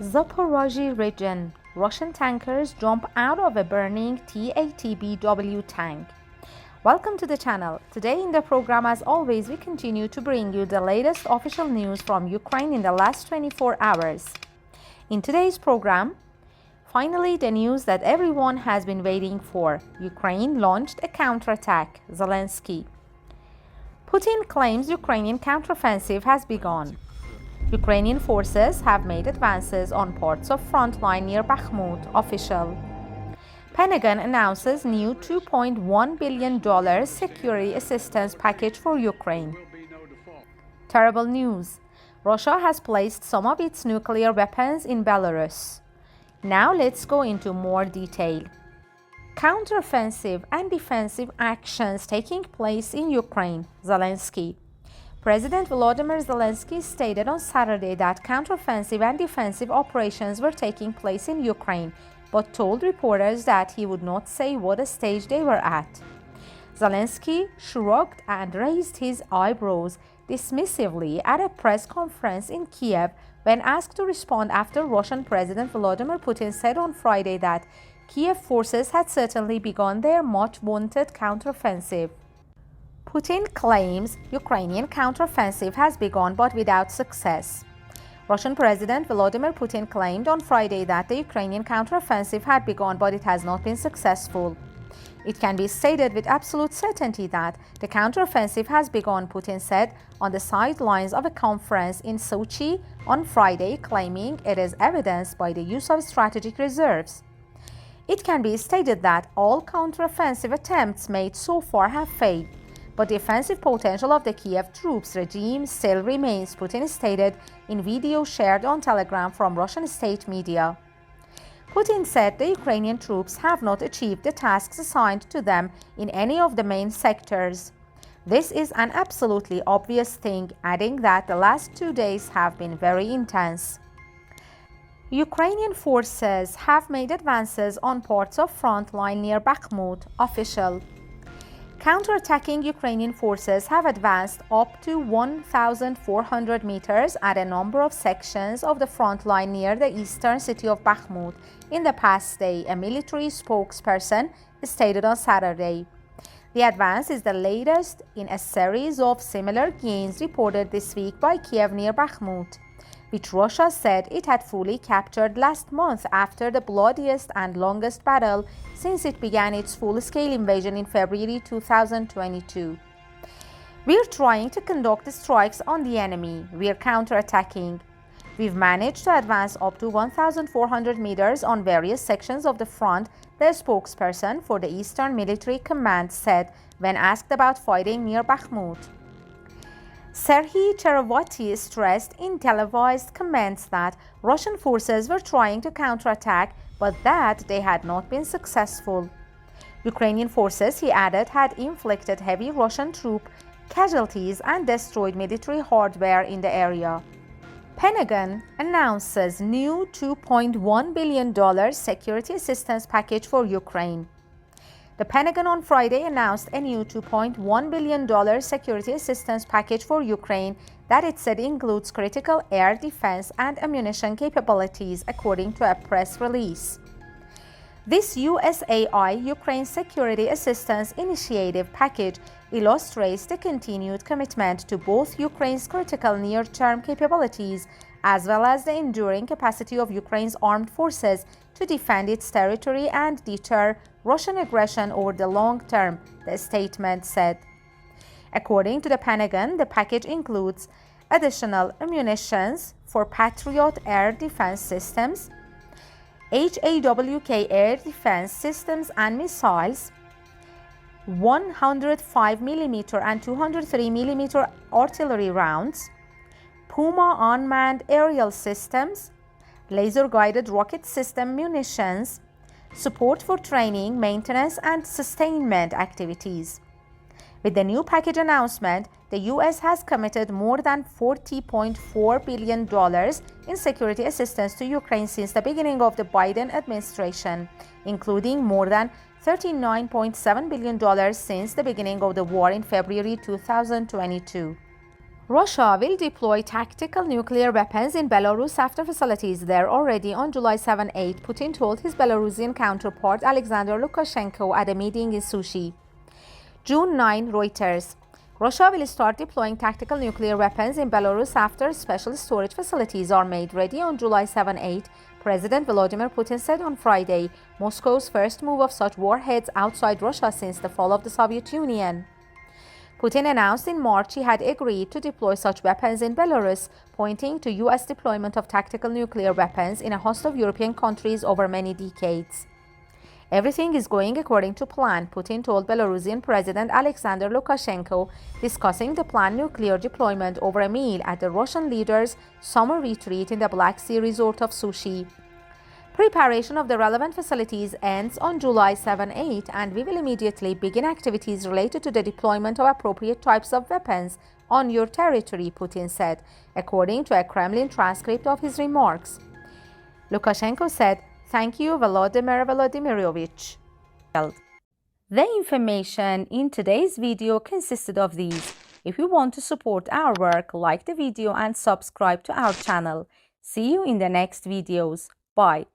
Zaporozhye region. Russian tankers jump out of a burning TATBW tank. Welcome to the channel. Today in the program, as always, we continue to bring you the latest official news from Ukraine in the last 24 hours. In today's program, finally the news that everyone has been waiting for. Ukraine launched a counterattack. Zelensky. Putin claims Ukrainian counteroffensive has begun. Ukrainian forces have made advances on parts of front line near Bakhmut. Official. Pentagon announces new $2.1 billion security assistance package for Ukraine. Terrible news. Russia has placed some of its nuclear weapons in Belarus. Now let's go into more detail. Counteroffensive and defensive actions taking place in Ukraine. Zelensky. President Volodymyr Zelensky stated on Saturday that counteroffensive and defensive operations were taking place in Ukraine, but told reporters that he would not say what stage they were at. Zelensky shrugged and raised his eyebrows dismissively at a press conference in Kiev when asked to respond after Russian President Vladimir Putin said on Friday that Kiev forces had certainly begun their much-wanted counteroffensive. Putin claims Ukrainian counteroffensive has begun but without success. Russian President Vladimir Putin claimed on Friday that the Ukrainian counteroffensive had begun but it has not been successful. It can be stated with absolute certainty that the counteroffensive has begun, Putin said on the sidelines of a conference in Sochi on Friday, claiming it is evidenced by the use of strategic reserves. It can be stated that all counteroffensive attempts made so far have failed, but the offensive potential of the Kiev troops regime still remains, Putin stated in video shared on Telegram from Russian state media. Putin said the Ukrainian troops have not achieved the tasks assigned to them in any of the main sectors. This is an absolutely obvious thing, adding that the last 2 days have been very intense. Ukrainian forces have made advances on parts of front line near Bakhmut. Official. Counterattacking Ukrainian forces have advanced up to 1,400 meters at a number of sections of the front line near the eastern city of Bakhmut in the past day, a military spokesperson stated on Saturday. The advance is the latest in a series of similar gains reported this week by Kiev near Bakhmut, which Russia said it had fully captured last month after the bloodiest and longest battle since it began its full-scale invasion in February 2022. We're trying to conduct strikes on the enemy. We're counterattacking. We've managed to advance up to 1,400 meters on various sections of the front, the spokesperson for the Eastern Military Command said when asked about fighting near Bakhmut. Serhiy Chervoty stressed in televised comments that Russian forces were trying to counterattack, but that they had not been successful. Ukrainian forces, he added, had inflicted heavy Russian troop casualties and destroyed military hardware in the area. Pentagon announces new $2.1 billion security assistance package for Ukraine. The Pentagon on Friday announced a new $2.1 billion security assistance package for Ukraine that it said includes critical air defense and ammunition capabilities, according to a press release. This USAI Ukraine Security Assistance Initiative package illustrates the continued commitment to both Ukraine's critical near-term capabilities as well as the enduring capacity of Ukraine's armed forces to defend its territory and deter Russian aggression over the long term, the statement said. According to the Pentagon, the package includes additional ammunitions for Patriot air defense systems, HAWK air defense systems and missiles, 105mm and 203mm artillery rounds, Puma unmanned aerial systems, laser-guided rocket system munitions, support for training, maintenance, and sustainment activities. With the new package announcement, the U.S. has committed more than $40.4 billion in security assistance to Ukraine since the beginning of the Biden administration, including more than $39.7 billion since the beginning of the war in February 2022. Russia will deploy tactical nuclear weapons in Belarus after facilities there already on July 7-8, Putin told his Belarusian counterpart Alexander Lukashenko at a meeting in Sochi. June 9, Reuters. Russia will start deploying tactical nuclear weapons in Belarus after special storage facilities are made ready on July 7-8, President Vladimir Putin said on Friday, Moscow's first move of such warheads outside Russia since the fall of the Soviet Union. Putin announced in March he had agreed to deploy such weapons in Belarus, pointing to U.S. deployment of tactical nuclear weapons in a host of European countries over many decades. Everything is going according to plan, Putin told Belarusian President Alexander Lukashenko, discussing the planned nuclear deployment over a meal at the Russian leader's summer retreat in the Black Sea resort of Sochi. Preparation of the relevant facilities ends on July 7-8, and we will immediately begin activities related to the deployment of appropriate types of weapons on your territory, Putin said, according to a Kremlin transcript of his remarks. Lukashenko said, "Thank you, Volodymyr Volodymyrovich." The information in today's video consisted of these. If you want to support our work, like the video and subscribe to our channel. See you in the next videos. Bye.